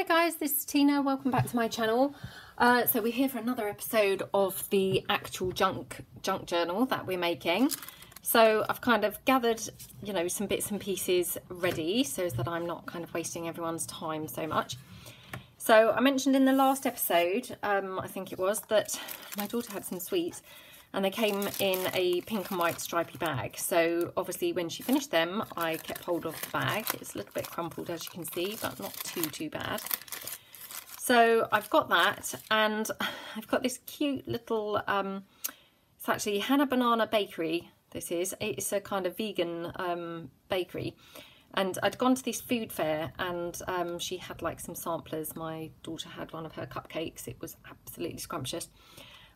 guys, this is Tina. Welcome back to my channel. So we're here for another episode of the actual junk journal that we're making. So I've kind of gathered, you know, some bits and pieces ready so that I'm not kind of wasting everyone's time so much. So I mentioned in the last episode, I think it was, that my daughter had some sweets and they came in a pink and white stripy bag. So obviously when she finished them, I kept hold of the bag. It's a little bit crumpled, as you can see, but not too bad. So I've got that, and I've got this cute little, it's actually Hannah Banana Bakery. It's a kind of vegan bakery. And I'd gone to this food fair and she had like some samplers. My daughter had one of her cupcakes. It was absolutely scrumptious.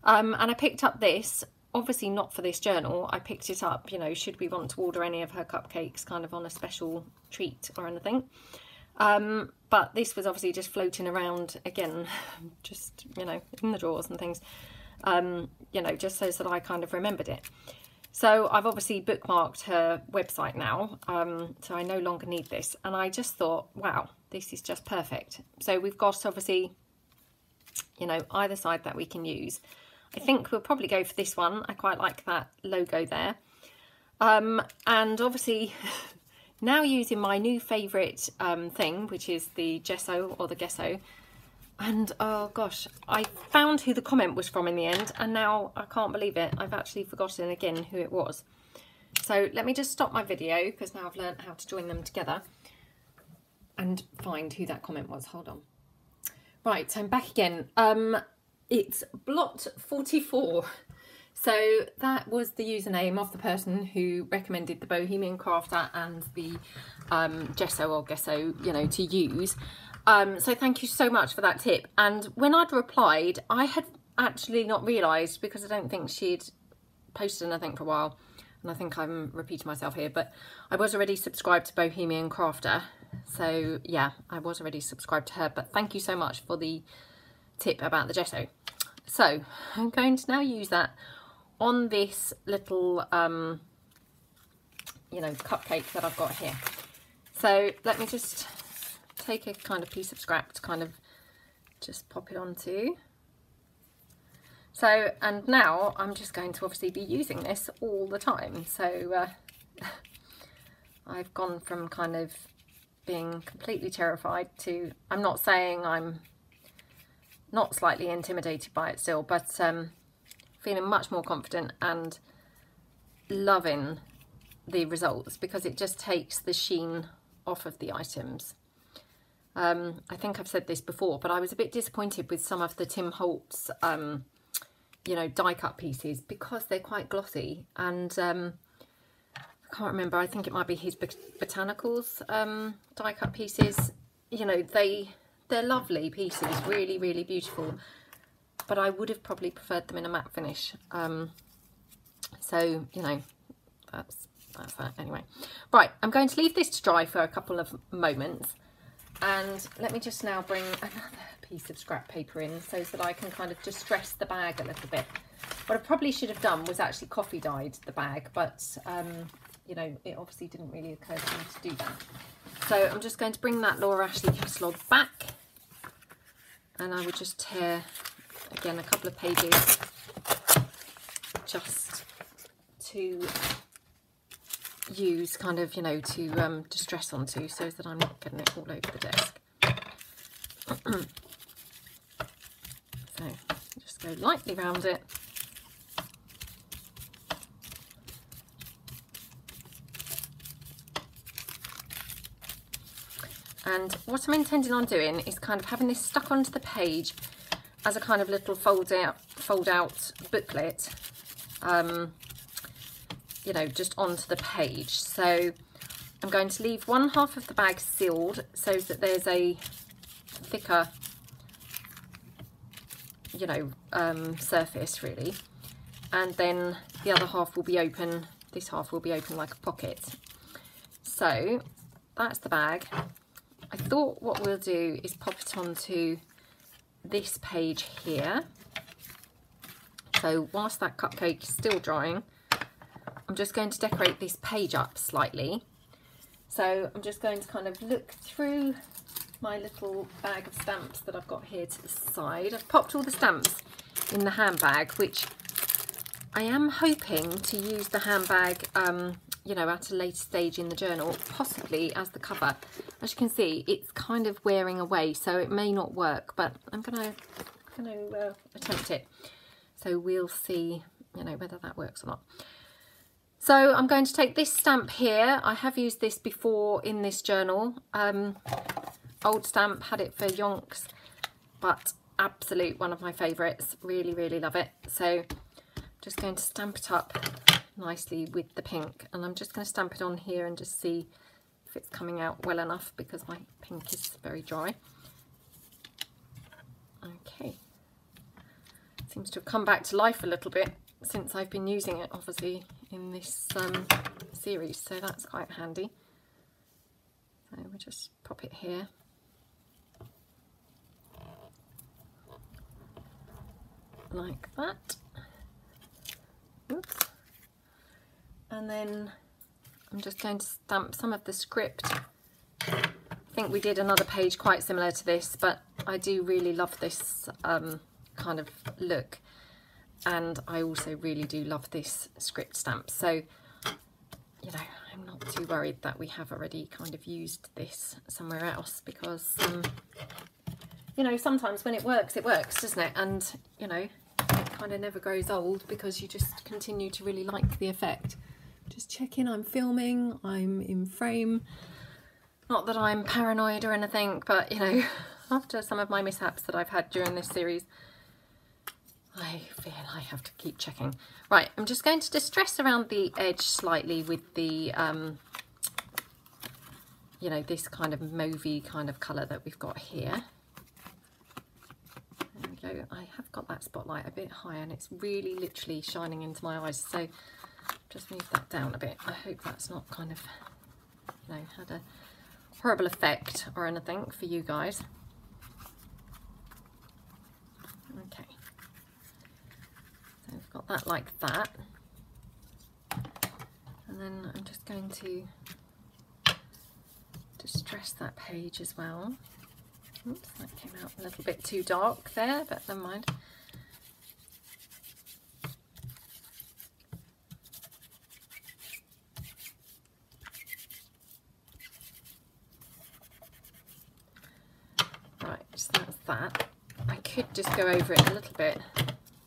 And I picked up this, obviously not for this journal. I picked it up, you know, should we want to order any of her cupcakes kind of on a special treat or anything. But this was obviously just floating around again, just, you know, in the drawers and things, you know, just so that I kind of remembered it. So I've obviously bookmarked her website now, so I no longer need this. And I just thought, wow, this is just perfect. So we've got obviously, you know, either side that we can use. I think we'll probably go for this one. I quite like that logo there. And obviously now using my new favourite thing, which is the gesso or the gesso. And oh gosh, I found who the comment was from in the end, and now I can't believe it. I've actually forgotten again who it was. So let me just stop my video, because now I've learned how to join them together and find who that comment was. Hold on. Right, so I'm back again. It's Blot44. So that was the username of the person who recommended the Bohemian Crafter and the gesso or gesso, you know, to use. So thank you so much for that tip. And when I'd replied, I had actually not realised, because I don't think she'd posted anything for a while, and I think I'm repeating myself here, but I was already subscribed to Bohemian Crafter. So yeah, I was already subscribed to her, but thank you so much for the tip about the gesso. So I'm going to now use that on this little, you know, cupcake that I've got here. So let me just take a kind of piece of scrap to kind of just pop it onto. So, and now I'm just going to obviously be using this all the time. So I've gone from kind of being completely terrified to, I'm not saying I'm not slightly intimidated by it still, but feeling much more confident and loving the results, because it just takes the sheen off of the items. I think I've said this before, but I was a bit disappointed with some of the Tim Holtz, you know, die cut pieces, because they're quite glossy, and I can't remember, I think it might be his Botanicals die cut pieces. You know, they're lovely pieces, really beautiful, but I would have probably preferred them in a matte finish. So, you know, that's that anyway. Right, I'm going to leave this to dry for a couple of moments, and let me just now bring another piece of scrap paper in so that I can kind of distress the bag a little bit. What I probably should have done was actually coffee dyed the bag, but you know, it obviously didn't really occur to me to do that. So I'm just going to bring that Laura Ashley catalogue back, and I would just tear again a couple of pages just to use kind of, you know, to distress onto, so that I'm not getting it all over the desk. So just go lightly around it. And what I'm intending on doing is kind of having this stuck onto the page as a kind of little fold out booklet, you know, just onto the page. So I'm going to leave one half of the bag sealed so that there's a thicker, you know, surface really, and then the other half will be open, this half will be open like a pocket. So that's the bag. I thought what we'll do is pop it onto this page here. So whilst that cupcake is still drying, I'm just going to decorate this page up slightly. So I'm just going to kind of look through my little bag of stamps that I've got here to the side. I've popped all the stamps in the handbag, which I am hoping to use the handbag, you know, at a later stage in the journal, possibly as the cover. As you can see, it's kind of wearing away, so it may not work, but I'm gonna attempt it. So we'll see, you know, whether that works or not. So I'm going to take this stamp here. I have used this before in this journal. Old stamp, had it for yonks, but absolute one of my favourites. Really, really love it. So just going to stamp it up nicely with the pink, and I'm just going to stamp it on here and just see if it's coming out well enough, because my pink is very dry. Okay, seems to have come back to life a little bit since I've been using it, obviously, in this series, so that's quite handy. So we'll just pop it here. Like that. Oops. And then I'm just going to stamp some of the script. I think we did another page quite similar to this, but I do really love this kind of look, and I also really do love this script stamp. So, you know, I'm not too worried that we have already kind of used this somewhere else, because you know, sometimes when it works, doesn't it? And, you know, it kind of never grows old, because you just continue to really like the effect. Just checking I'm filming, I'm in frame. Not that I'm paranoid or anything, but, you know, after some of my mishaps that I've had during this series, I feel I have to keep checking. Right, I'm just going to distress around the edge slightly with the, you know, this kind of mauvey kind of colour that we've got here. There we go. I have got that spotlight a bit high, and it's really literally shining into my eyes, so just move that down a bit. I hope that's not kind of, you know, had a horrible effect or anything for you guys. Okay, so we've got that like that, and then I'm just going to distress that page as well. Oops, that came out a little bit too dark there, but never mind. Right, so that's that. I could just go over it a little bit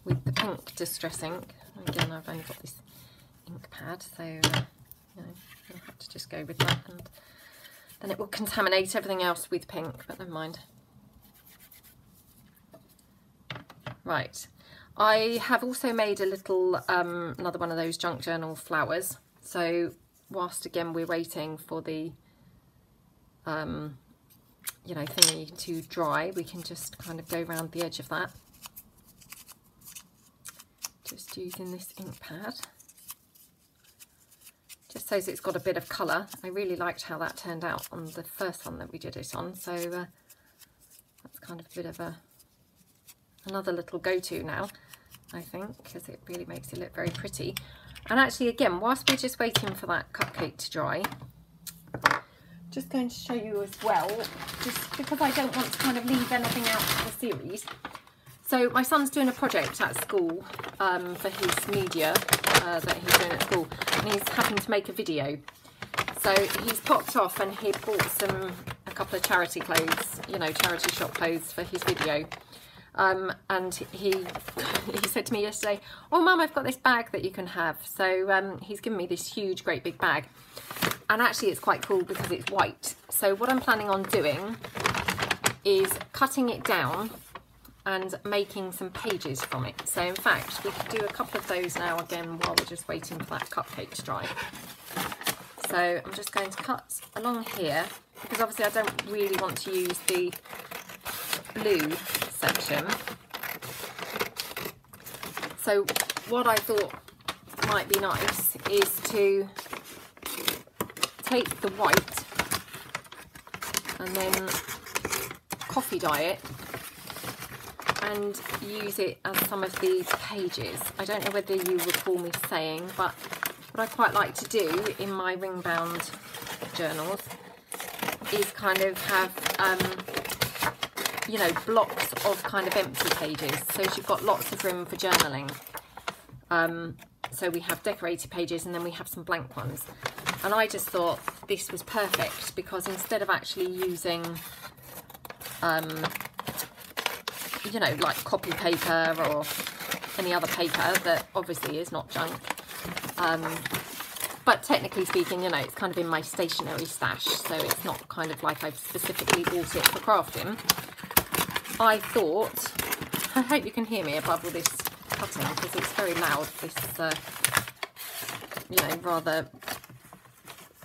with the pink distress ink. Again, I've only got this ink pad, so you know, I'll have to just go with that, and then it will contaminate everything else with pink, but never mind. Right, I have also made a little, another one of those junk journal flowers. So whilst again we're waiting for the, you know, thingy to dry, we can just kind of go around the edge of that. Just using this ink pad. Just so it's got a bit of colour. I really liked how that turned out on the first one that we did it on, so that's kind of a bit of another little go-to now, I think, because it really makes it look very pretty. And actually, again, whilst we're just waiting for that cupcake to dry, just going to show you as well, just because I don't want to kind of leave anything out of the series. So my son's doing a project at school for his media that he's doing at school, and he's having to make a video. So he's popped off and he bought a couple of charity clothes, you know, charity shop clothes for his video. And he said to me yesterday, "Oh Mum, I've got this bag that you can have." So he's given me this huge, great big bag. And actually it's quite cool because it's white. So what I'm planning on doing is cutting it down and making some pages from it. So in fact, we could do a couple of those now again while we're just waiting for that cupcake to dry. So I'm just going to cut along here, because obviously I don't really want to use the blue section. So what I thought might be nice is to take the white and then coffee dye it and use it as some of these pages. I don't know whether you recall me saying, but what I quite like to do in my ring bound journals is kind of have, you know, blocks of kind of empty pages. So you've got lots of room for journaling. So we have decorated pages and then we have some blank ones. And I just thought this was perfect because instead of actually using, you know, like copy paper or any other paper that obviously is not junk, but technically speaking, you know, it's kind of in my stationery stash, so it's not kind of like I've specifically bought it for crafting. I thought, I hope you can hear me above all this cutting because it's very loud, this, you know, rather,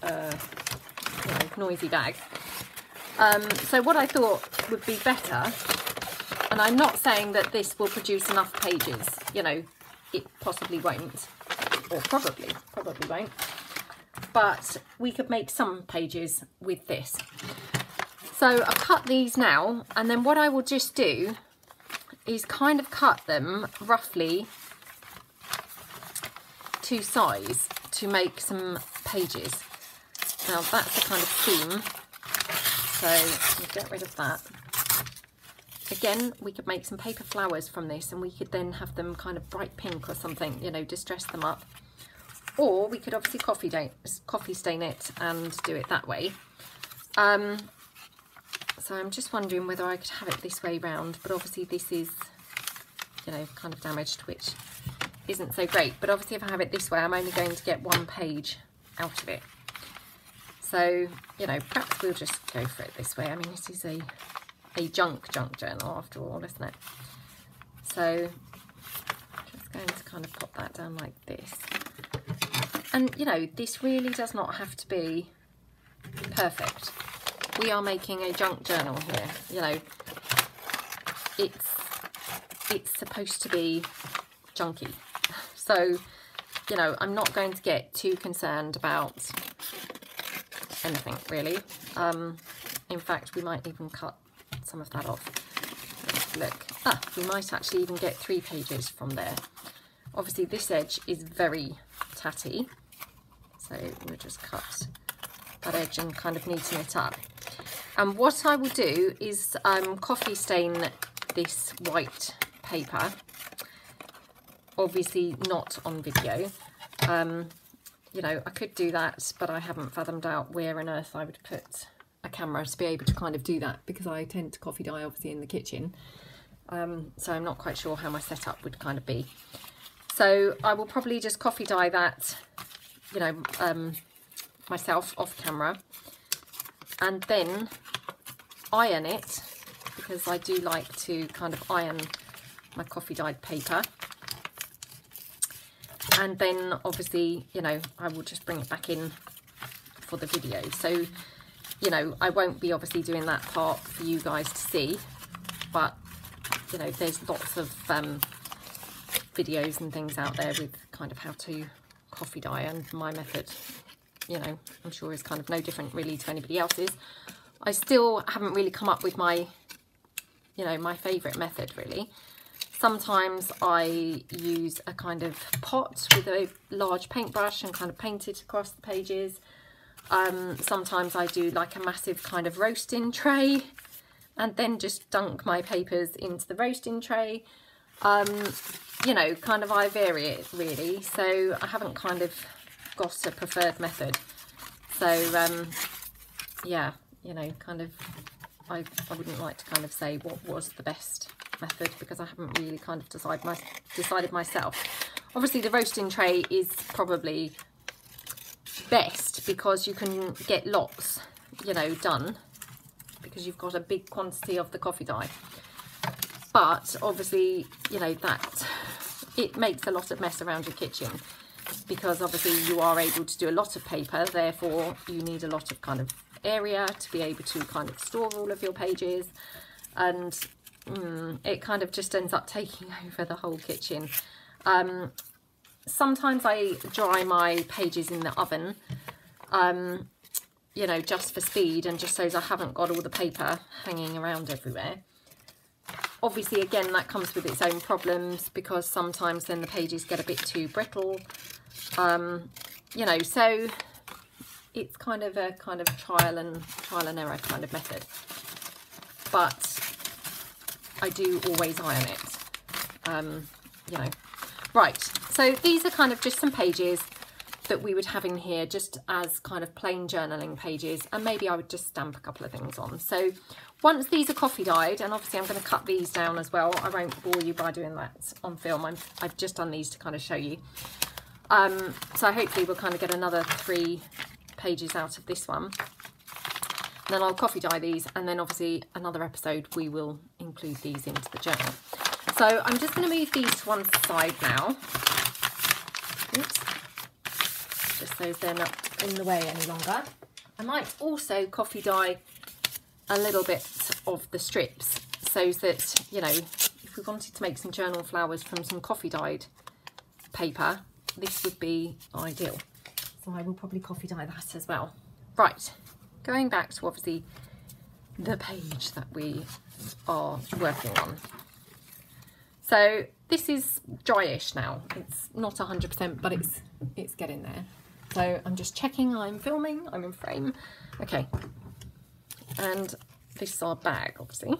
you know, noisy bag. So what I thought would be better, and I'm not saying that this will produce enough pages, you know, it possibly won't, or probably won't, but we could make some pages with this. So I've cut these now, and then what I will just do is kind of cut them roughly to size to make some pages. Now that's a kind of theme, so we'll get rid of that. Again, we could make some paper flowers from this, and we could then have them kind of bright pink or something, you know, distress them up. Or we could obviously coffee stain it and do it that way. So I'm just wondering whether I could have it this way round, but obviously this is, you know, kind of damaged, which isn't so great. But obviously if I have it this way, I'm only going to get one page out of it. So, you know, perhaps we'll just go for it this way. I mean, this is a junk journal after all, isn't it? So I'm just going to kind of pop that down like this. And, you know, this really does not have to be perfect. We are making a junk journal here, you know. It's supposed to be junky. So, you know, I'm not going to get too concerned about anything really. In fact, we might even cut some of that off. Let's look. We might actually even get 3 pages from there. Obviously this edge is very tatty, so we'll just cut that edge and kind of neaten it up. And what I will do is coffee stain this white paper, obviously not on video. You know, I could do that, but I haven't fathomed out where on earth I would put a camera to be able to kind of do that, because I tend to coffee dye obviously in the kitchen. So I'm not quite sure how my setup would kind of be. So I will probably just coffee dye that, you know, myself off camera, and then iron it, because I do like to kind of iron my coffee dyed paper. And then obviously, you know, I will just bring it back in for the video. So, you know, I won't be obviously doing that part for you guys to see, but, you know, there's lots of videos and things out there with kind of how to coffee dye, and my method, you know, I'm sure is kind of no different really to anybody else's. I still haven't really come up with my, you know, my favourite method really. Sometimes I use a kind of pot with a large paintbrush and kind of paint it across the pages. Sometimes I do like a massive kind of roasting tray and then just dunk my papers into the roasting tray. You know, kind of I vary it really, so I haven't kind of got a preferred method. So yeah, you know, kind of I wouldn't like to kind of say what was the best method, because I haven't really kind of decided myself. Obviously the roasting tray is probably best because you can get lots, you know, done, because you've got a big quantity of the coffee dye. But obviously, you know, that it makes a lot of mess around your kitchen, because obviously you are able to do a lot of paper, therefore you need a lot of kind of area to be able to kind of store all of your pages, and it kind of just ends up taking over the whole kitchen. Sometimes I dry my pages in the oven, you know, just for speed and just so I haven't got all the paper hanging around everywhere. Obviously, again, that comes with its own problems, because sometimes then the pages get a bit too brittle, you know, so it's kind of a trial and error kind of method, but I do always iron it, you know. Right, so these are kind of just some pages that we would have in here just as kind of plain journaling pages, and maybe I would just stamp a couple of things on. So once these are coffee dyed, and obviously I'm going to cut these down as well, I won't bore you by doing that on film, I've just done these to kind of show you. So hopefully we'll kind of get another 3 pages out of this one, and then I'll coffee dye these, and then obviously another episode we will include these into the journal. So I'm just going to move these to one side now. Oops. Just so they're not in the way any longer. I might also coffee dye a little bit of the strips so that, you know, if we wanted to make some journal flowers from some coffee dyed paper, this would be ideal. So I will probably coffee dye that as well. Right, going back to obviously the page that we are working on. So this is dryish now. It's not 100%, but it's getting there. So I'm just checking I'm filming, I'm in frame. Okay, and this is our bag, obviously.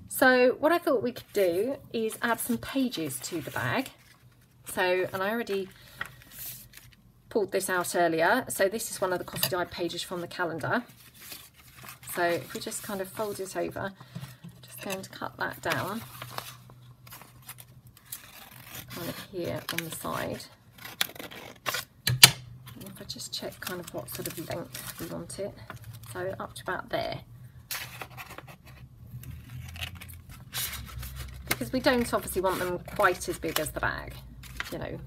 So what I thought we could do is add some pages to the bag. So, and I already pulled this out earlier. So this is one of the coffee dyed pages from the calendar. So if we just kind of fold it over, just going to cut that down, kind of here on the side. If I just check kind of what sort of length we want it, so up to about there, because we don't obviously want them quite as big as the bag, you know.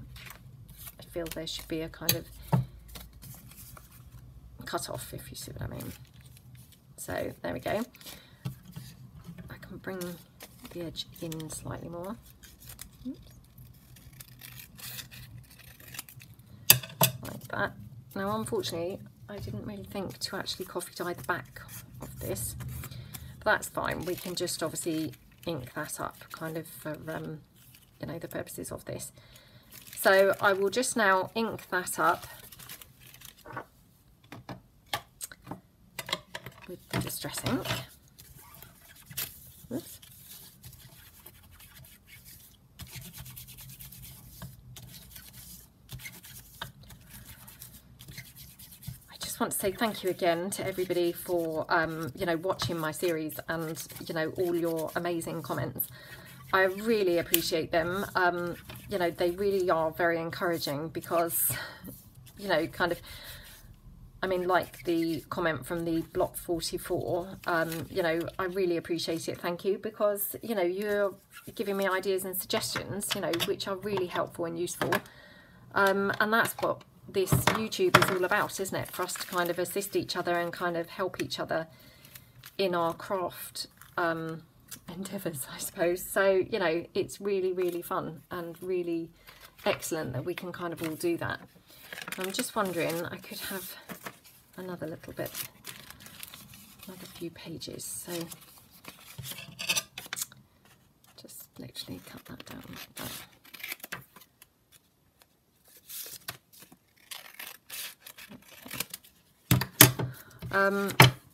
I feel there should be a kind of cut off, if you see what I mean. So there we go. I can bring the edge in slightly more. Oops. Like that. Now unfortunately I didn't really think to actually coffee dye the back of this, but that's fine. We can just obviously ink that up kind of for you know, the purposes of this. So I will just now ink that up with the Distress ink. Oops. Want to say thank you again to everybody for you know, watching my series and, you know, all your amazing comments. I really appreciate them. You know, they really are very encouraging because, you know, kind of, I mean, like the comment from the block 44, you know, I really appreciate it. Thank you, because, you know, you're giving me ideas and suggestions, you know, which are really helpful and useful. And that's what this YouTube is all about, isn't it? For us to kind of assist each other and kind of help each other in our craft endeavours, I suppose. So, you know, it's really, really fun and really excellent that we can kind of all do that. I'm just wondering, I could have another little bit, another few pages. So just literally cut that down like that.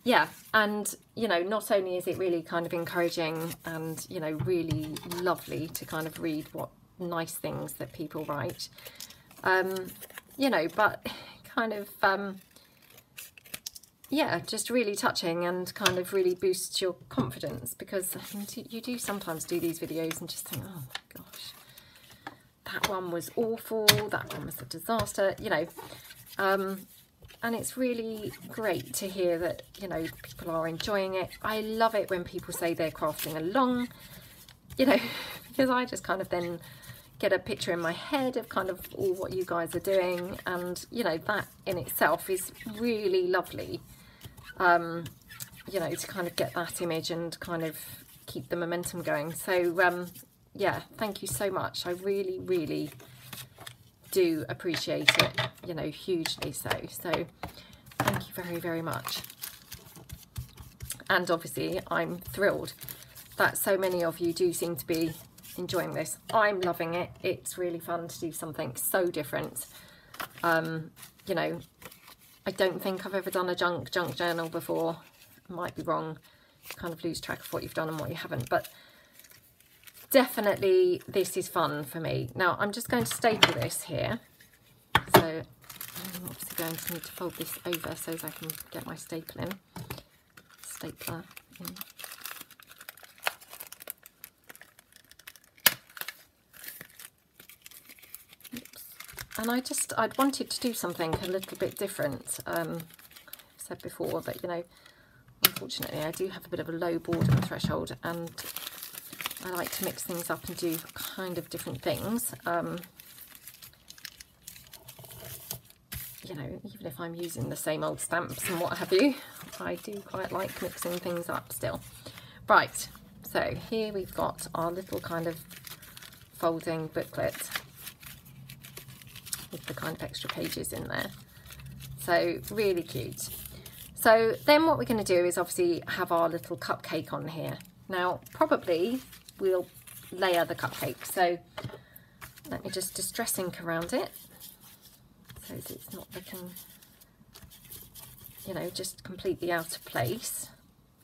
Yeah, and, you know, not only is it really kind of encouraging and, you know, really lovely to kind of read what nice things that people write, you know, but kind of, yeah, just really touching and kind of really boosts your confidence, because you do sometimes do these videos and just think, oh my gosh, that one was awful, that one was a disaster, you know. And it's really great to hear that, you know, people are enjoying it. I love it when people say they're crafting along, you know, because I just kind of then get a picture in my head of kind of all what you guys are doing. And, you know, that in itself is really lovely, you know, to kind of get that image and kind of keep the momentum going. So, yeah, thank you so much. I really, really do appreciate it, you know, hugely so. So thank you very, very much. And obviously I'm thrilled that so many of you do seem to be enjoying this. I'm loving it. It's really fun to do something so different. You know, I don't think I've ever done a junk journal before. I might be wrong. You kind of lose track of what you've done and what you haven't, but definitely this is fun for me. Now I'm just going to staple this here. So I'm obviously going to need to fold this over so as I can get my stapler in. And I'd wanted to do something a little bit different. I've said before that, you know, unfortunately I do have a bit of a low boredom threshold, and I like to mix things up and do kind of different things. You know, even if I'm using the same old stamps and what have you, I do quite like mixing things up still. Right, so here we've got our little kind of folding booklet with the kind of extra pages in there. So really cute. So then what we're going to do is obviously have our little cupcake on here. Now probably we'll layer the cupcake. So let me just distress ink around it so it's not looking, you know, just completely out of place.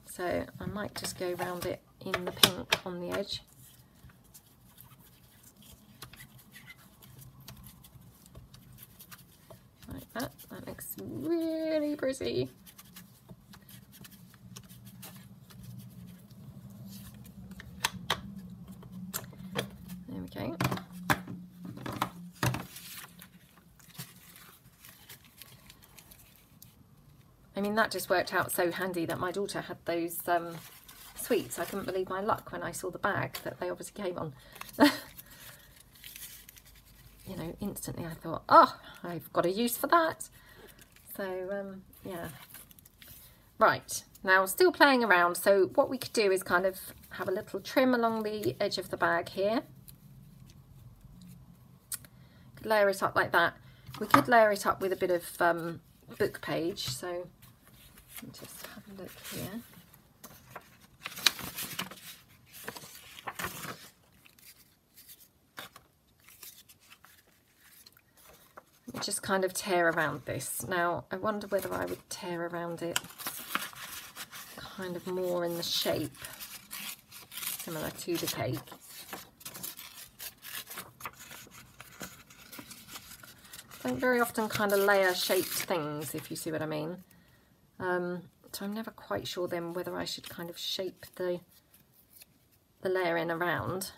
So I might just go around it in the pink on the edge. Like that. That looks really pretty. There we go. I mean, that just worked out so handy that my daughter had those sweets. I couldn't believe my luck when I saw the bag that they obviously came on. You know, instantly I thought, oh, I've got a use for that. So, yeah. Right, now still playing around. So what we could do is kind of have a little trim along the edge of the bag here. Could layer it up like that. We could layer it up with a bit of book page. So just have a look here. Just kind of tear around this. Now I wonder whether I would tear around it kind of more in the shape similar to the cake. Don't very often kind of layer shaped things, if you see what I mean. So I'm never quite sure then whether I should kind of shape the layering around.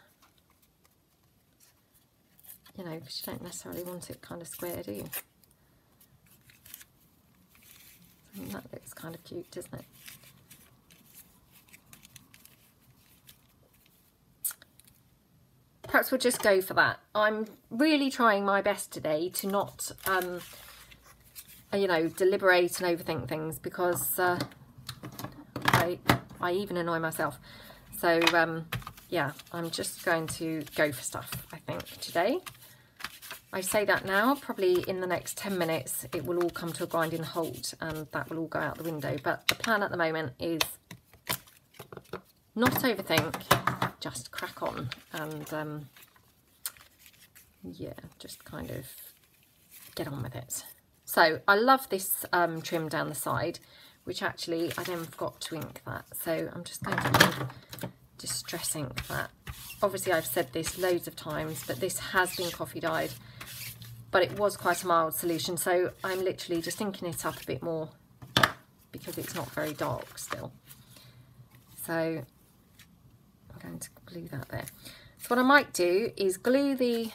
You know, because you don't necessarily want it kind of square, do you? I mean, that looks kind of cute, doesn't it? Perhaps we'll just go for that. I'm really trying my best today to not, you know, deliberate and overthink things, because I even annoy myself. So, yeah, I'm just going to go for stuff, I think, today. I say that now, probably in the next 10 minutes it will all come to a grinding halt and that will all go out the window. But the plan at the moment is not overthink, just crack on and yeah, just kind of get on with it. So I love this trim down the side, which actually I then forgot to ink that. So I'm just going to distress ink that. Obviously I've said this loads of times, but this has been coffee dyed, but it was quite a mild solution, so I'm literally just inking it up a bit more because it's not very dark still. So I'm going to glue that there. So what I might do is glue the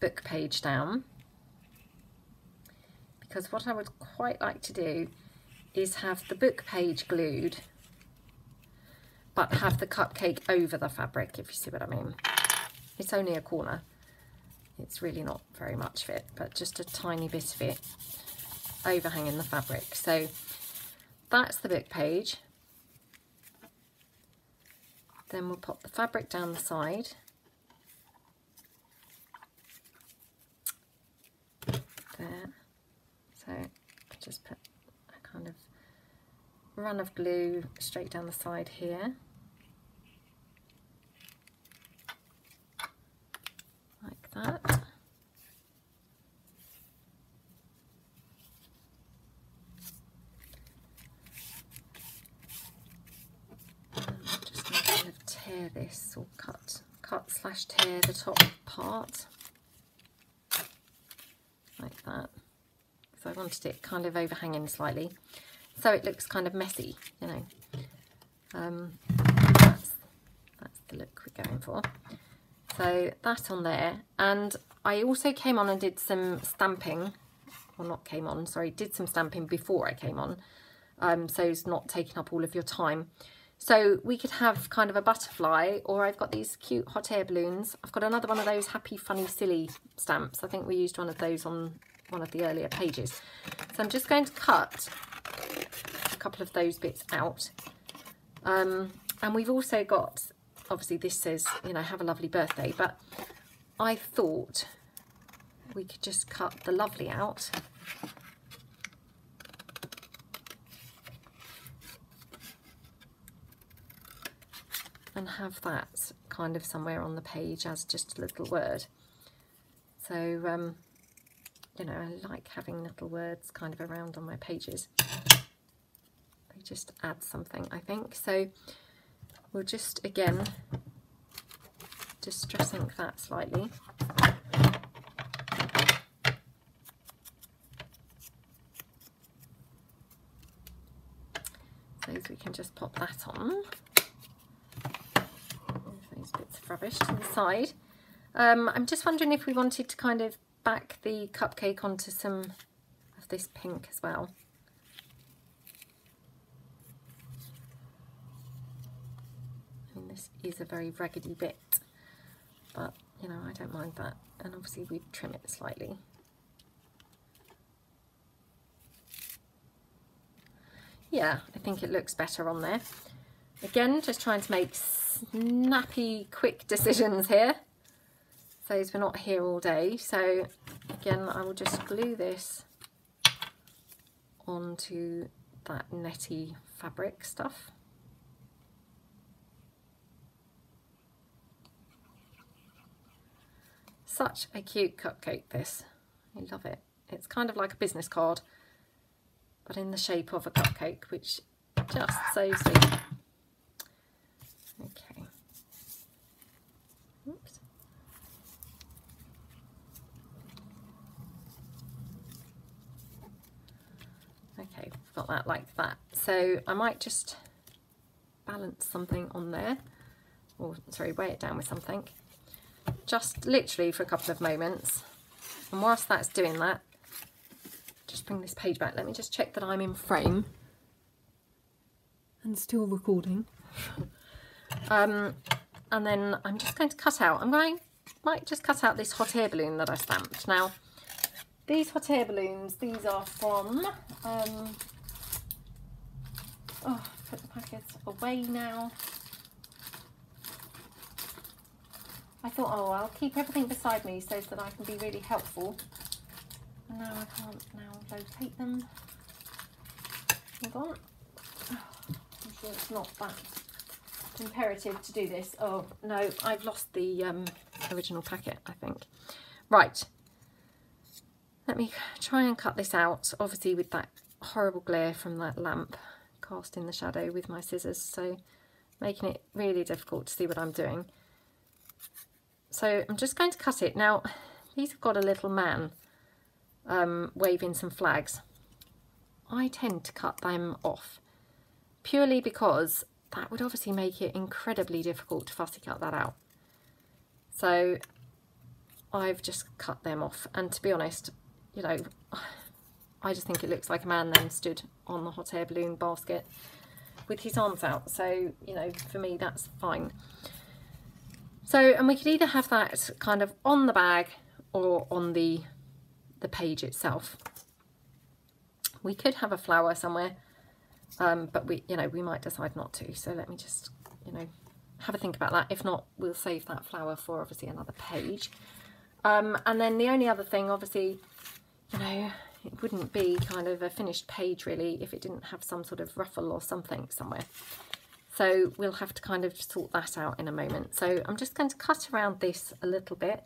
book page down, because what I would quite like to do is have the book page glued but have the cupcake over the fabric, if you see what I mean. It's only a corner. It's really not very much of it, but just a tiny bit of it overhanging the fabric. So that's the book page. Then we'll pop the fabric down the side. There. So just put a kind of run of glue straight down the side here. Like that. tear this, or cut/tear the top part like that, because I wanted it kind of overhanging slightly, so it looks kind of messy, you know. That's the look we're going for. So that on there, and I also came on and did some stamping, or not came on, sorry, did some stamping before I came on, so it's not taking up all of your time. So we could have kind of a butterfly, or I've got these cute hot air balloons. I've got another one of those happy, funny, silly stamps. I think we used one of those on one of the earlier pages. So I'm just going to cut a couple of those bits out. And we've also got, obviously this says, you know, have a lovely birthday, but I thought we could just cut the lovely out. And have that kind of somewhere on the page as just a little word. So, you know, I like having little words kind of around on my pages. They just add something, I think. So we'll just, again, distress ink that slightly. So we can just pop that on. Those bits of rubbish to the side. I'm just wondering if we wanted to kind of back the cupcake onto some of this pink as well. I mean, this is a very raggedy bit, but you know, I don't mind that, and obviously we trim it slightly. Yeah, I think it looks better on there. Again, just trying to make snappy, quick decisions here, so as we're not here all day. So again, I will just glue this onto that netty fabric stuff. Such a cute cupcake, this. I love it. It's kind of like a business card, but in the shape of a cupcake, which just so sweet. Okay. Oops. Okay, we've got that like that. So I might just balance something on there, or sorry, weigh it down with something, just literally for a couple of moments. And whilst that's doing that, just bring this page back. Let me just check that I'm in frame and still recording. And then I'm just going to cut out. Might just cut out this hot air balloon that I stamped. Now, these hot air balloons, these are from, oh, put the packets away now. I thought, oh, I'll keep everything beside me so that I can be really helpful. And now I can't now locate them. Hold on. Oh, I'm sure it's not that imperative to do this. Oh no, I've lost the original packet, I think. Right, let me try and cut this out, obviously with that horrible glare from that lamp cast in the shadow with my scissors, so making it really difficult to see what I'm doing. So I'm just going to cut it. Now these have got a little man waving some flags. I tend to cut them off purely because that would obviously make it incredibly difficult to fussy cut that out. So I've just cut them off, and to be honest, you know, I just think it looks like a man then stood on the hot air balloon basket with his arms out. So, you know, for me that's fine. So, and we could either have that kind of on the bag or on the page itself. We could have a flower somewhere, but we might decide not to. So let me just, you know, have a think about that. If not, we'll save that flower for obviously another page. And then the only other thing, obviously, you know, it wouldn't be kind of a finished page really if it didn't have some sort of ruffle or something somewhere. So we'll have to kind of sort that out in a moment. So I'm just going to cut around this a little bit,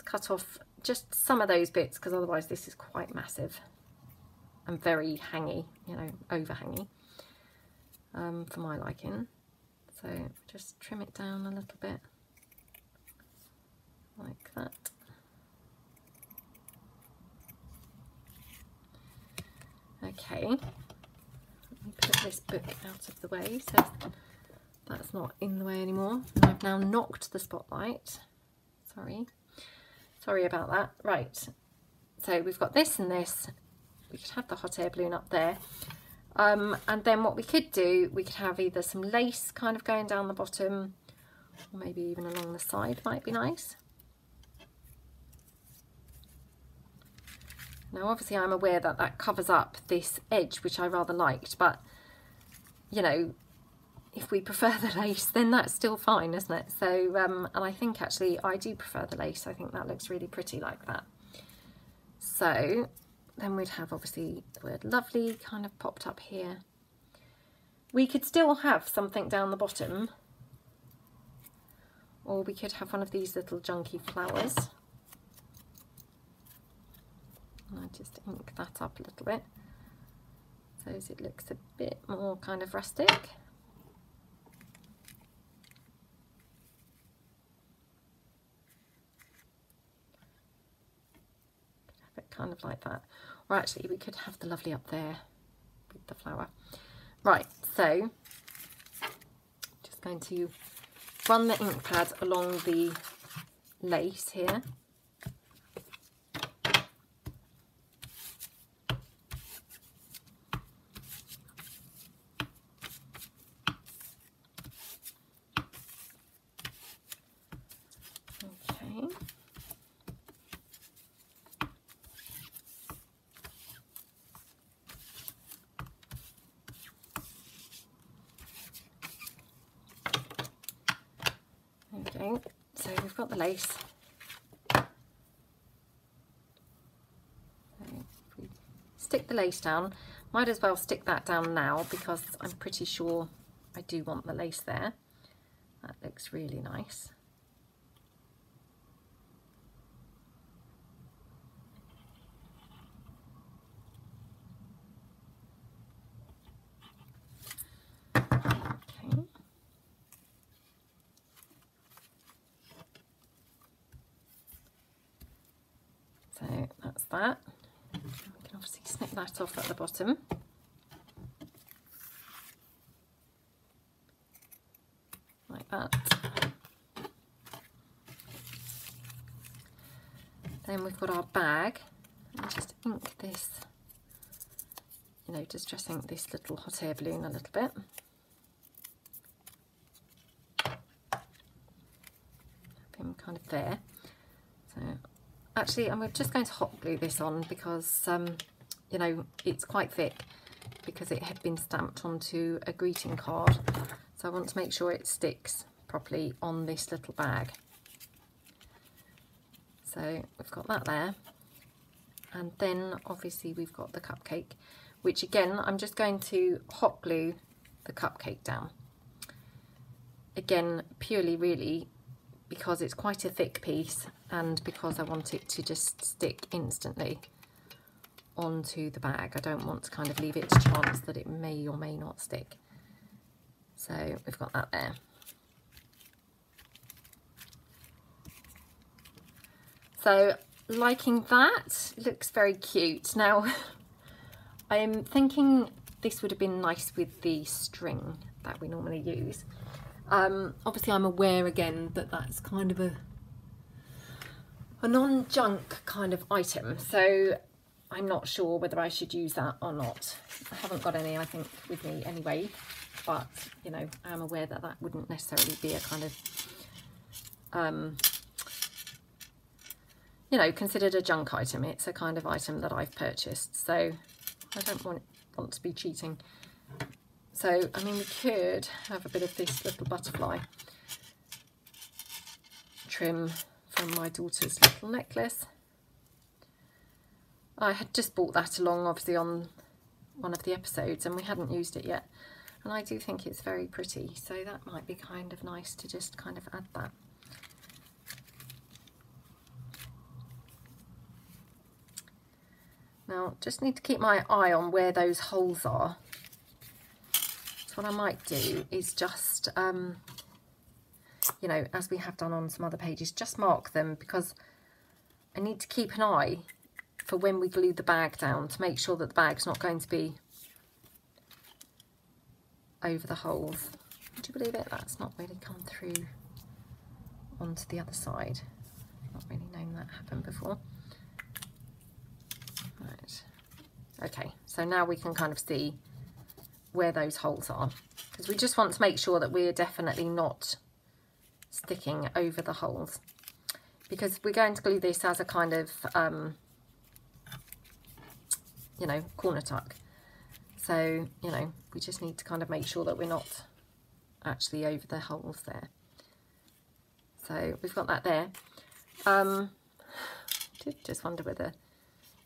cut off just some of those bits, because otherwise this is quite massive and very hangy, you know, overhangy for my liking. So just trim it down a little bit like that. Okay, let me put this book out of the way so that's not in the way anymore. And I've now knocked the spotlight. Sorry about that. Right, so we've got this and this. We could have the hot air balloon up there. And then what we could do, we could have either some lace kind of going down the bottom, or maybe even along the side might be nice. Now obviously I'm aware that that covers up this edge, which I rather liked, but you know, if we prefer the lace, then that's still fine, isn't it? So, and I think actually I do prefer the lace. I think that looks really pretty like that. So then we'd have obviously the word lovely kind of popped up here. We could still have something down the bottom, or we could have one of these little junky flowers. And I just ink that up a little bit so as it looks a bit more kind of rustic. Have it kind of like that. Or actually we could have the lovely up there with the flower. Right, so just going to run the ink pad along the lace here. Okay, so we've got the lace. So if we stick the lace down, might as well stick that down now because I'm pretty sure I do want the lace there. That looks really nice. So that's that. We can obviously snip that off at the bottom. Like that. Then we've got our bag. And just ink this, you know, just dress ink this little hot air balloon a little bit. Have him kind of there. So actually, I'm just going to hot glue this on because, you know, it's quite thick because it had been stamped onto a greeting card. So I want to make sure it sticks properly on this little bag. So we've got that there. And then obviously we've got the cupcake, which again, I'm just going to hot glue the cupcake down. Again, purely really because it's quite a thick piece and because I want it to just stick instantly onto the bag. I don't want to kind of leave it to chance that it may or may not stick. So we've got that there. So liking that, looks very cute. Now I'm thinking this would have been nice with the string that we normally use. Obviously I'm aware again that that's kind of a non-junk kind of item, so I'm not sure whether I should use that or not. I haven't got any, I think, with me anyway, but you know, I'm aware that that wouldn't necessarily be a kind of you know, considered a junk item. It's a kind of item that I've purchased, so I don't want to be cheating. So, I mean, we could have a bit of this little butterfly trim from my daughter's little necklace. I had just bought that along, obviously, on one of the episodes, and we hadn't used it yet. And I do think it's very pretty, so that might be kind of nice to just kind of add that. Now, just need to keep my eye on where those holes are. what I might do is just, you know, as we have done on some other pages, just mark them, because I need to keep an eye for when we glue the bag down to make sure that the bag's not going to be over the holes. Would you believe it? That's not really come through onto the other side. Not really known that happened before. Right. Okay, so now we can kind of see where those holes are, because we just want to make sure that we're definitely not sticking over the holes, because we're going to glue this as a kind of you know, corner tuck. So, you know, we just need to kind of make sure that we're not actually over the holes there. So we've got that there. Did just wonder whether,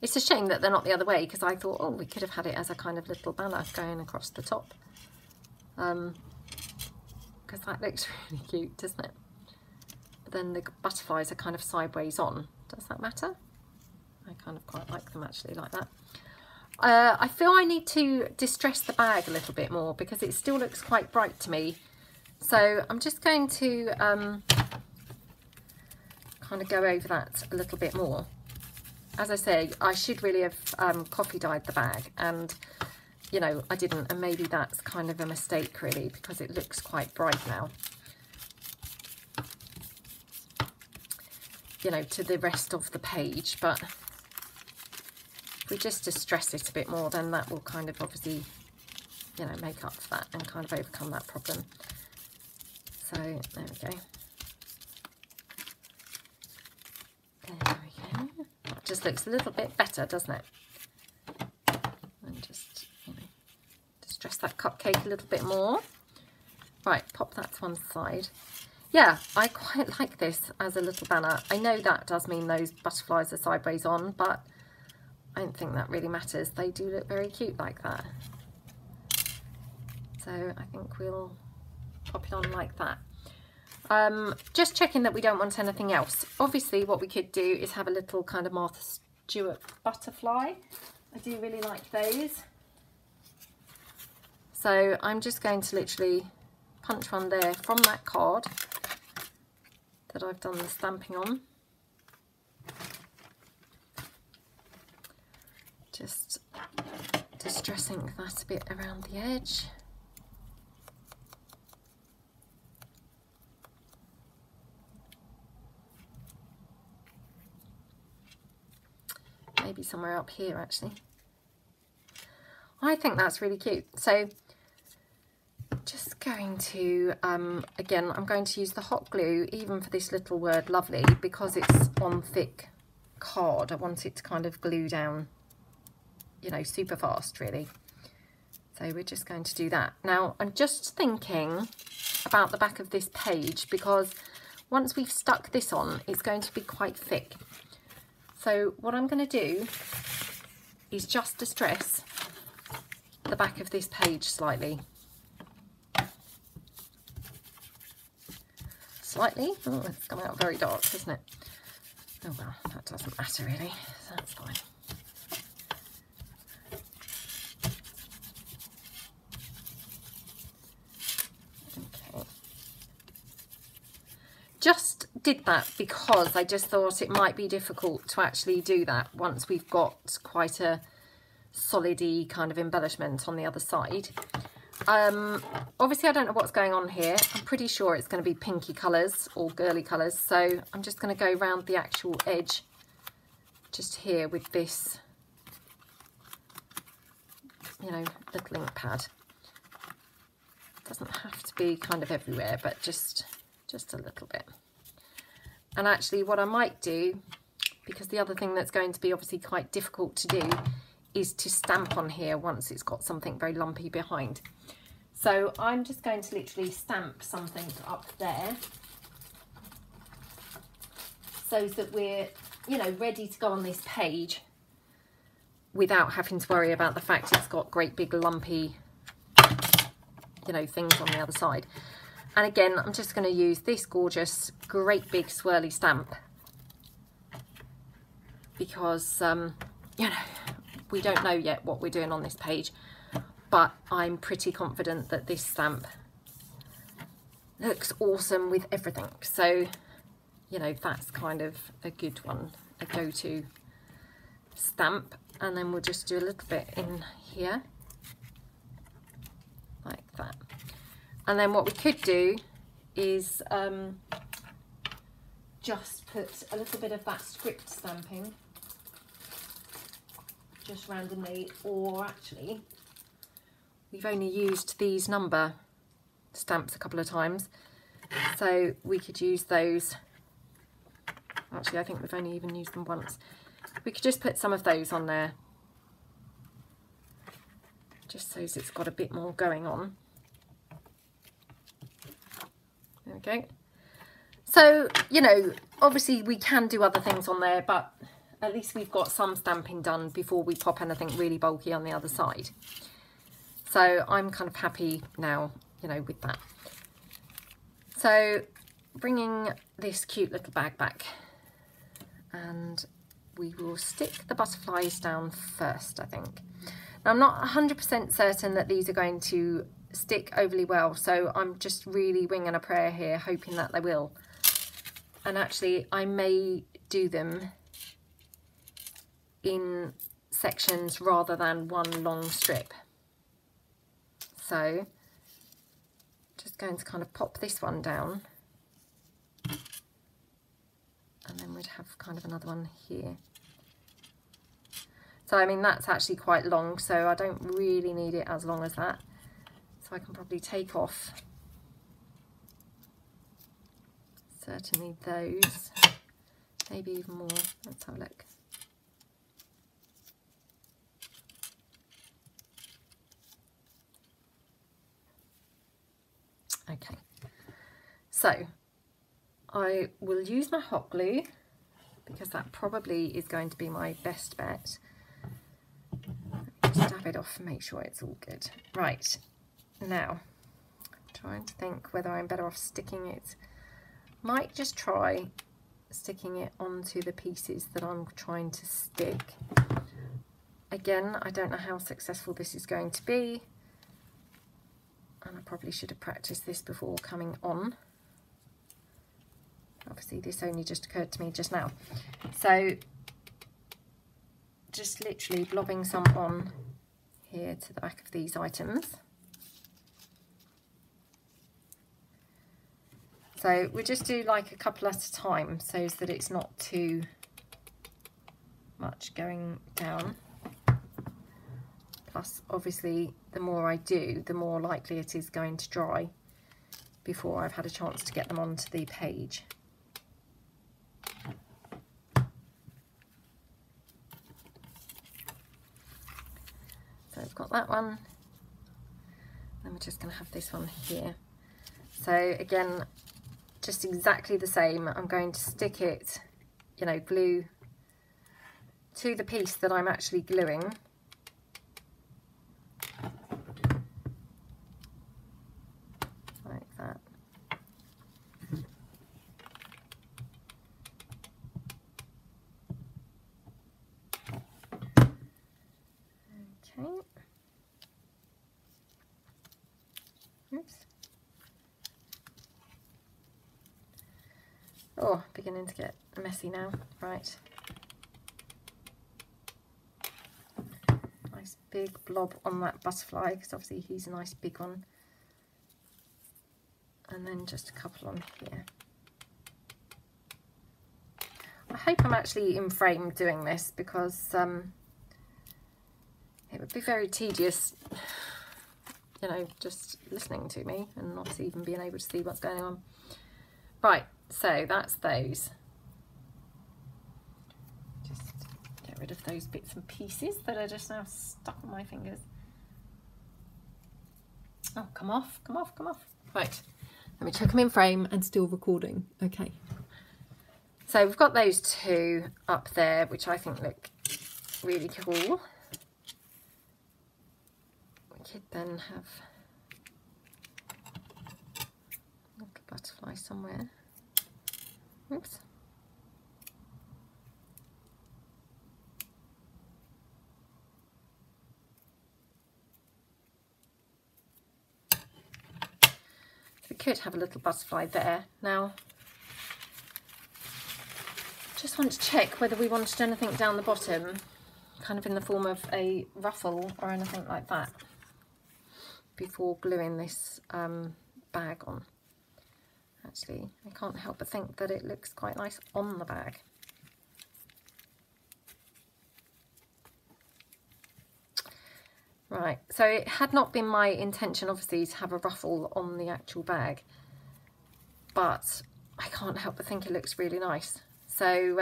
it's a shame that they're not the other way, because I thought, oh, we could have had it as a kind of little banner going across the top, because that looks really cute, doesn't it? But then the butterflies are kind of sideways on. Does that matter? I kind of quite like them actually like that. I feel I need to distress the bag a little bit more, because it still looks quite bright to me. So I'm just going to kind of go over that a little bit more. As I say, I should really have coffee dyed the bag, and you know, I didn't, and maybe that's kind of a mistake really, because it looks quite bright now, you know, to the rest of the page. But if we just distress it a bit more, then that will kind of obviously, you know, make up for that and kind of overcome that problem. So there we go. There we go. That just looks a little bit better, doesn't it? And just, you know, distress that cupcake a little bit more. Right, pop that to one side. Yeah, I quite like this as a little banner. I know that does mean those butterflies are sideways on, but I don't think that really matters. They do look very cute like that. So I think we'll pop it on like that. Just checking that we don't want anything else. Obviously what we could do is have a little kind of Martha Stewart butterfly. I do really like those. So I'm just going to literally punch one there from that card that I've done the stamping on. Just distressing that a bit around the edge. Maybe somewhere up here actually. I think that's really cute. So just going to, again, I'm going to use the hot glue even for this little word lovely, because it's on thick card. I want it to kind of glue down, you know, super fast really. So we're just going to do that. Now I'm just thinking about the back of this page, because once we've stuck this on, it's going to be quite thick. So what I'm going to do is just distress the back of this page slightly. Slightly? Oh, it's come out very dark, isn't it? Oh well, that doesn't matter really, so that's fine. Okay. Just did that because I just thought it might be difficult to actually do that once we've got quite a solid-y kind of embellishment on the other side. Obviously I don't know what's going on here. I'm pretty sure it's going to be pinky colours or girly colours, so I'm just going to go around the actual edge just here with this, you know, little ink pad. It doesn't have to be kind of everywhere, but just a little bit. And actually what I might do, because the other thing that's going to be obviously quite difficult to do, is to stamp on here once it's got something very lumpy behind. So I'm just going to literally stamp something up there so that we're, you know, ready to go on this page without having to worry about the fact it's got great big lumpy, you know, things on the other side. And again, I'm just going to use this gorgeous, great big swirly stamp because, you know, we don't know yet what we're doing on this page. but I'm pretty confident that this stamp looks awesome with everything. So, you know, that's kind of a good one, a go-to stamp. And then we'll just do a little bit in here, like that. And then what we could do is just put a little bit of that script stamping just randomly, or actually we've only used these number stamps a couple of times, so we could use those. Actually, I think we've only even used them once. We could just put some of those on there, just so it's got a bit more going on. There we go. So, you know, obviously we can do other things on there, but at least we've got some stamping done before we pop anything really bulky on the other side. So I'm kind of happy now, you know, with that. So bringing this cute little bag back, and we will stick the butterflies down first, I think. Now, I'm not 100% certain that these are going to stick overly well, so I'm just really winging a prayer here, hoping that they will. And actually, I may do them in sections rather than one long strip. So just going to kind of pop this one down, and then we'd have kind of another one here. So I mean, that's actually quite long, so I don't really need it as long as that. So I can probably take off certainly those, maybe even more. Let's have a look. Okay, so I will use my hot glue because that probably is going to be my best bet. Just dab it off and make sure it's all good. Right, now I'm trying to think whether I'm better off sticking it. Might just try sticking it onto the pieces that I'm trying to stick. Again, I don't know how successful this is going to be, and I probably should have practiced this before coming on. Obviously this only just occurred to me just now. So just literally blobbing some on here to the back of these items. So we just do like a couple at a time so that it's not too much going down. Plus, obviously, the more I do, the more likely it is going to dry before I've had a chance to get them onto the page. So I've got that one. Then we're just going to have this one here. So again, just exactly the same. I'm going to stick it, you know, glue to the piece that I'm actually gluing. Like that. Okay. Oops. Oh, beginning to get messy now. Right. Nice big blob on that butterfly, because obviously he's a nice big one. And then just a couple on here. I hope I'm actually in frame doing this, because it would be very tedious, you know, just listening to me and not even being able to see what's going on. Right, so that's those. Just get rid of those bits and pieces that are just now stuck on my fingers. Oh, come off, come off, come off. Right, let me check them in frame and still recording. Okay. So we've got those two up there, which I think look really cool. We could then have a little butterfly somewhere. Oops. could have a little butterfly there. Now, just want to check whether we wanted anything down the bottom, kind of in the form of a ruffle or anything like that, before gluing this bag on. Actually, I can't help but think that it looks quite nice on the bag. Right, so it had not been my intention, obviously, to have a ruffle on the actual bag, but I can't help but think it looks really nice. So,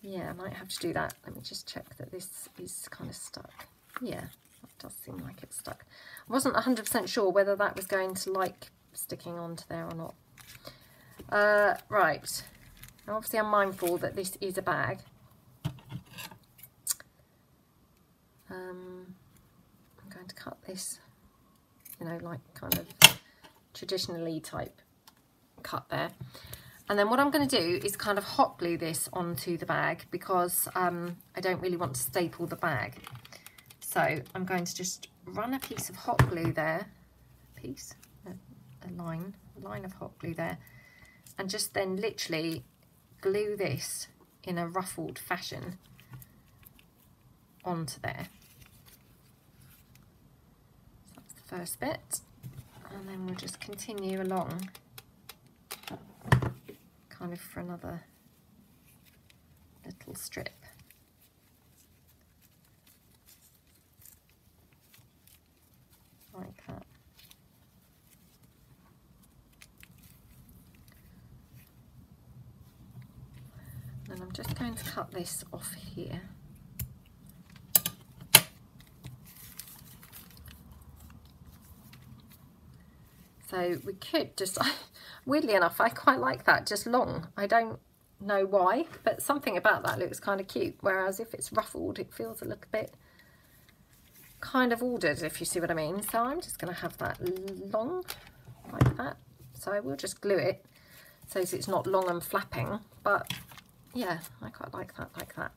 yeah, I might have to do that. Let me just check that this is kind of stuck. Yeah, that does seem like it's stuck. I wasn't 100% sure whether that was going to like sticking onto there or not. Right, now, obviously I'm mindful that this is a bag. I'm going to cut this, you know, like kind of traditionally type cut there. And then what I'm going to do is kind of hot glue this onto the bag, because I don't really want to staple the bag. So I'm going to just run a piece of hot glue there, a line of hot glue there, and just then literally glue this in a ruffled fashion onto there. So that's the first bit, and then we'll just continue along kind of for another little strip. Like that. And I'm just going to cut this off here. So we could just, weirdly enough, I quite like that, just long. I don't know why, but something about that looks kind of cute. Whereas if it's ruffled, it feels a little bit kind of ordered, if you see what I mean. So I'm just going to have that long, like that. So I will just glue it so it's not long and flapping. But yeah, I quite like that, like that.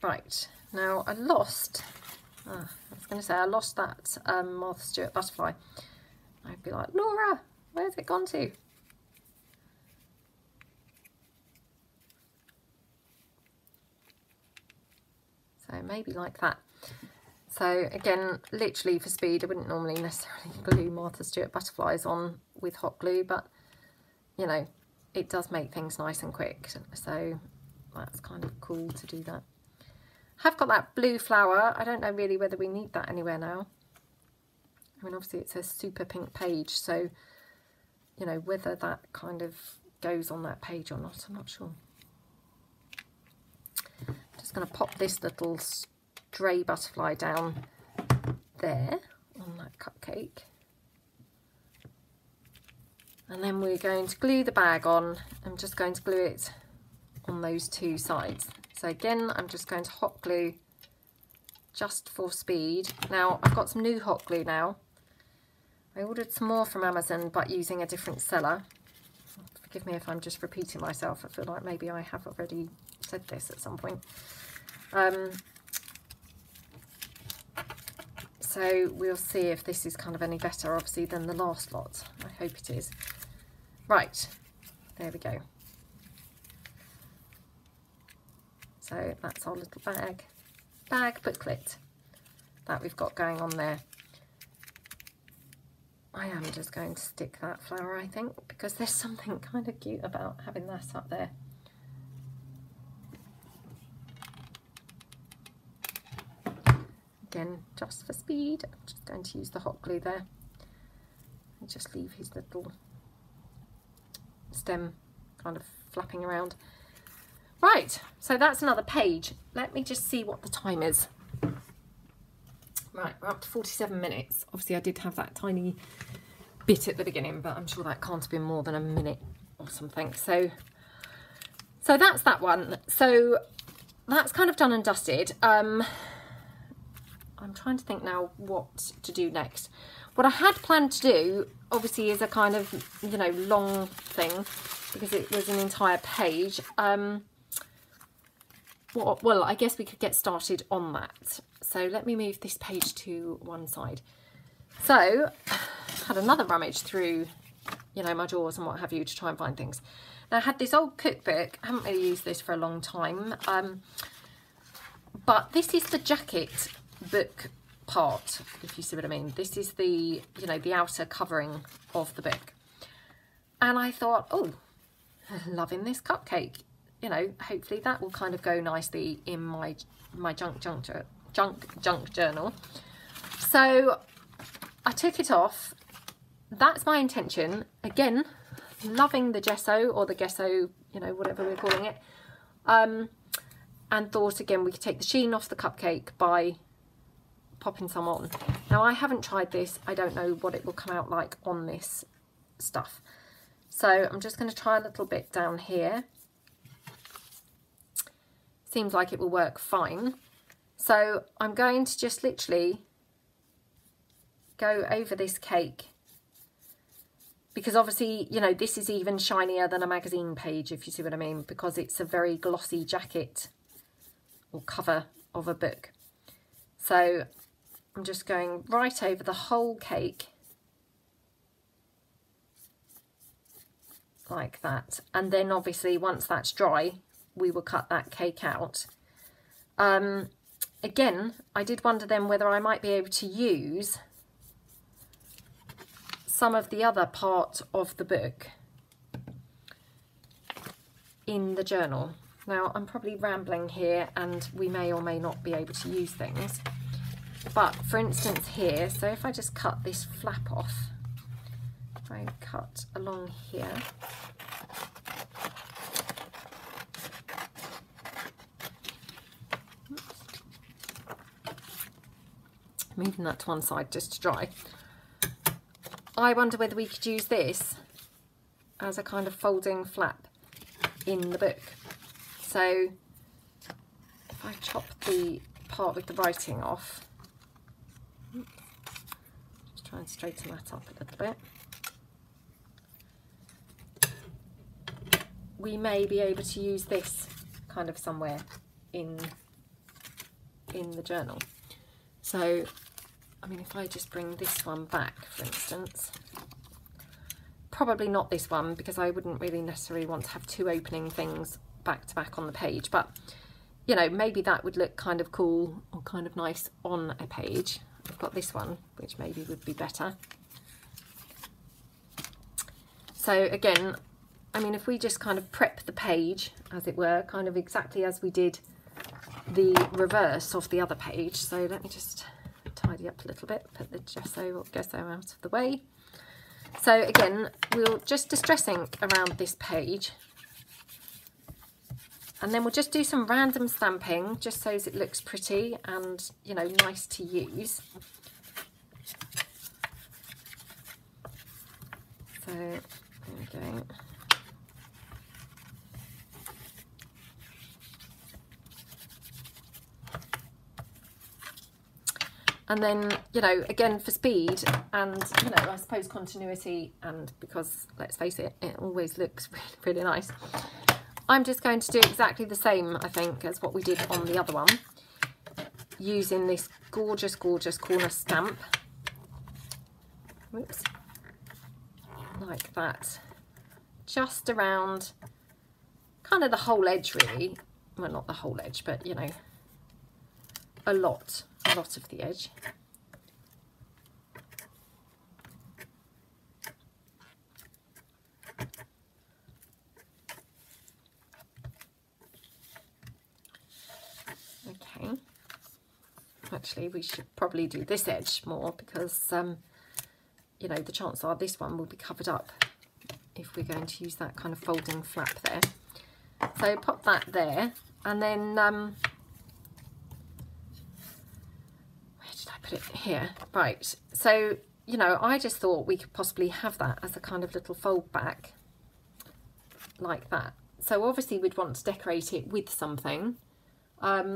Right, now I lost... I was going to say I lost that Martha Stewart butterfly. I'd be like, Laura, where's it gone to? So maybe like that. So again, literally for speed, I wouldn't normally necessarily glue Martha Stewart butterflies on with hot glue, but you know, it does make things nice and quick. So that's kind of cool to do that. Have got that blue flower. I don't know really whether we need that anywhere now. I mean, obviously it's a super pink page, so you know, whether that kind of goes on that page or not, I'm not sure. Just going to pop this little stray butterfly down there on that cupcake. And then we're going to glue the bag on. I'm just going to glue it on those two sides. So again, I'm just going to hot glue just for speed. Now, I've got some new hot glue now. I ordered some more from Amazon, but using a different seller. Forgive me if I'm just repeating myself. I feel like maybe I have already said this at some point. So we'll see if this is kind of any better, obviously, than the last lot. I hope it is. Right, there we go. So that's our little bag booklet that we've got going on there. I am just going to stick that flower, I think, because there's something kind of cute about having that up there. Again, just for speed, I'm just going to use the hot glue there and just leave his little stem kind of flapping around. Right, so that's another page. Let me just see what the time is. Right, we're up to 47 minutes. Obviously I did have that tiny bit at the beginning, but I'm sure that can't have been more than a minute or something. So that's that one. So that's kind of done and dusted. I'm trying to think now what to do next. What I had planned to do, obviously, is a kind of, you know, long thing, because it was an entire page. Well, I guess we could get started on that. So let me move this page to one side. So had another rummage through, you know, my drawers and what have you to try and find things. Now I had this old cookbook. I haven't really used this for a long time, but this is the jacket book part, if you see what I mean. This is the, you know, the outer covering of the book. And I thought, oh, loving this cupcake. You know, hopefully that will kind of go nicely in my junk journal. So I took it off. That's my intention. Again, loving the gesso, or the gesso, you know, whatever we're calling it. And thought again we could take the sheen off the cupcake by popping some on. Now I haven't tried this. I don't know what it will come out like on this stuff. So I'm just going to try a little bit down here. Seems like it will work fine. So I'm going to just literally go over this cake, because obviously, you know, this is even shinier than a magazine page, if you see what I mean, because it's a very glossy jacket or cover of a book. So I'm just going right over the whole cake like that. And then obviously once that's dry, we will cut that cake out. Again, I did wonder then whether I might be able to use some of the other part of the book in the journal. Now I'm probably rambling here and we may or may not be able to use things, but for instance here, so if I just cut this flap off, if I cut along here, moving that to one side just to dry. I wonder whether we could use this as a kind of folding flap in the book. So if I chop the part with the writing off, just try and straighten that up a little bit. We may be able to use this kind of somewhere in the journal. So I mean, if I just bring this one back, for instance, probably not this one, because I wouldn't really necessarily want to have two opening things back to back on the page, but you know, maybe that would look kind of cool or kind of nice on a page. I've got this one, which maybe would be better. So again, I mean, if we just kind of prep the page, as it were, kind of exactly as we did the reverse of the other page. So let me just tidy up a little bit, put the gesso out of the way. So again, we'll just distress ink around this page, and then we'll just do some random stamping just so as it looks pretty and, you know, nice to use. So there we go. And then, you know, again for speed and, you know, I suppose continuity, and because let's face it, it always looks really, really nice. I'm just going to do exactly the same, I think, as what we did on the other one, using this gorgeous, gorgeous corner stamp. Whoops. Like that. Just around kind of the whole edge, really. Well, not the whole edge, but, you know, a lot of the edge. Okay, actually we should probably do this edge more, because you know, the chances are this one will be covered up if we're going to use that kind of folding flap there. So pop that there, and then put it here. Right, so, you know, I just thought we could possibly have that as a kind of little fold back like that. So obviously we'd want to decorate it with something. Let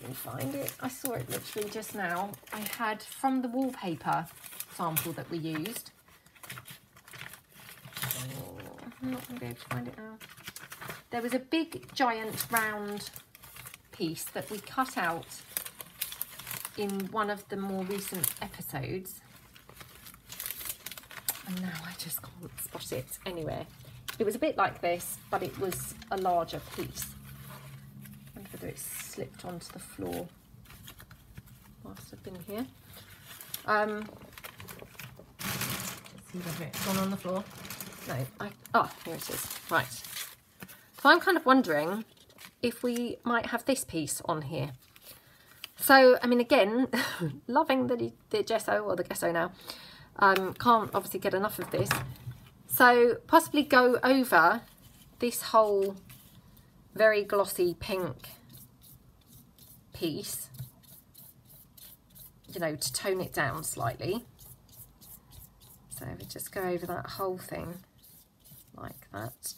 me find it. I saw it literally just now. I had from the wallpaper sample that we used. Oh, I'm not going to be able to find it now. There was a big giant round piece that we cut out in one of the more recent episodes, and now I just can't spot it anywhere. It was a bit like this, but it was a larger piece. I wonder whether it slipped onto the floor whilst I've been here. Let's see whether it's gone on the floor. No, oh, here it is. Right. So I'm kind of wondering if we might have this piece on here. So, I mean, again, loving the gesso, or the gesso now. Can't obviously get enough of this. So possibly go over this whole very glossy pink piece, you know, to tone it down slightly. So we just go over that whole thing like that.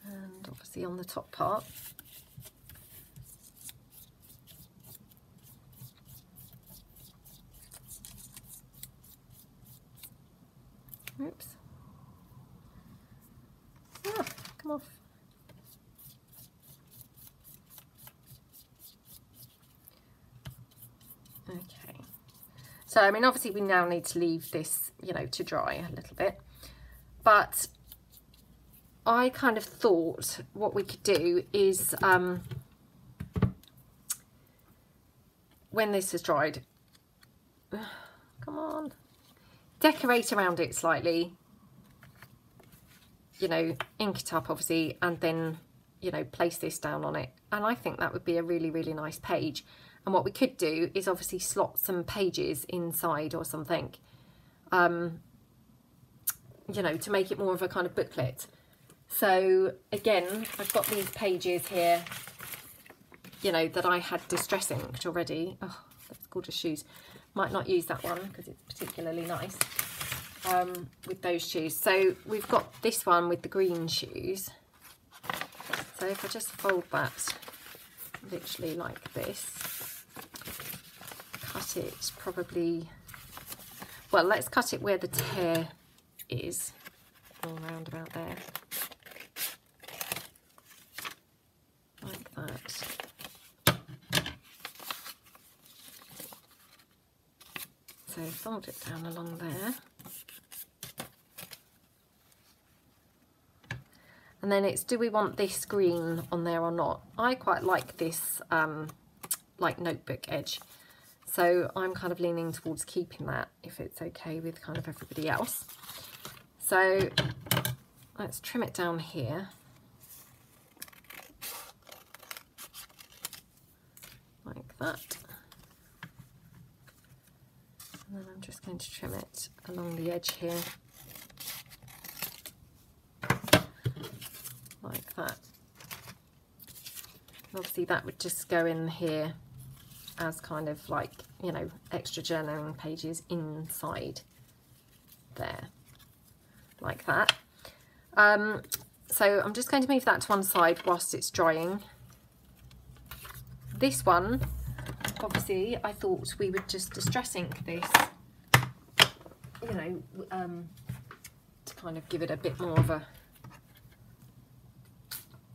And obviously on the top part. Oops. Ah, come off. Okay. So, I mean, obviously we now need to leave this, you know, to dry a little bit. But I kind of thought what we could do is, when this has dried, come on, decorate around it slightly, you know, ink it up obviously, and then, you know, place this down on it. And I think that would be a really, really nice page. And what we could do is obviously slot some pages inside or something, you know, to make it more of a kind of booklet. So again, I've got these pages here, you know, that I had distress inked already. Oh, that's gorgeous shoes. Might not use that one because it's particularly nice with those shoes. So we've got this one with the green shoes. So if I just fold that literally like this, cut it probably, well, let's cut it where the tear is, all around about there. Like that. So fold it down along there. And then it's, do we want this green on there or not? I quite like this like notebook edge. So I'm kind of leaning towards keeping that, if it's okay with kind of everybody else. So let's trim it down here. Like that. And then I'm just going to trim it along the edge here. Like that. And obviously that would just go in here as kind of like, you know, extra journaling pages inside there. Like that. So I'm just going to move that to one side whilst it's drying. This one, obviously, I thought we would just distress ink this, you know, to kind of give it a bit more of a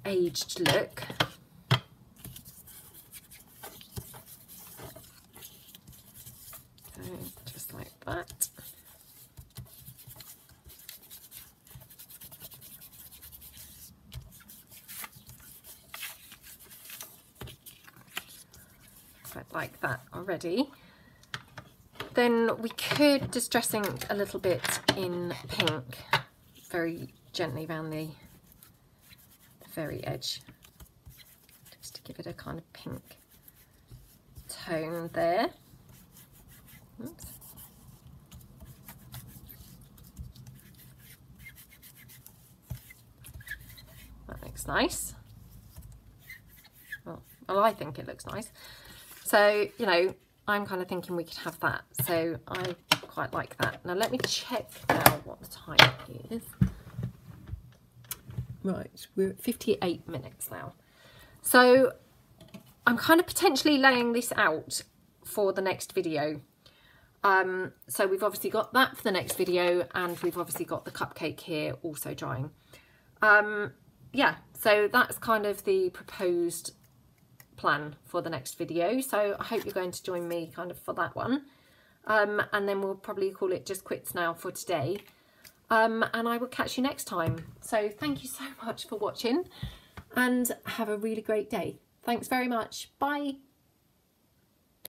aged look. So just like that. Like that already. Then we could distress ink a little bit in pink, very gently around the very edge, just to give it a kind of pink tone there. Oops. That looks nice. Well, I think it looks nice. So, you know, I'm kind of thinking we could have that. So I quite like that. Now let me check now what the time is. Right, we're at 58 minutes now. So I'm kind of potentially laying this out for the next video. So we've obviously got that for the next video, and we've obviously got the cupcake here also drying. Yeah, so that's kind of the proposed plan for the next video. So I hope you're going to join me kind of for that one. And then we'll probably call it just quits now for today. And I will catch you next time. So thank you so much for watching and have a really great day. Thanks very much. Bye.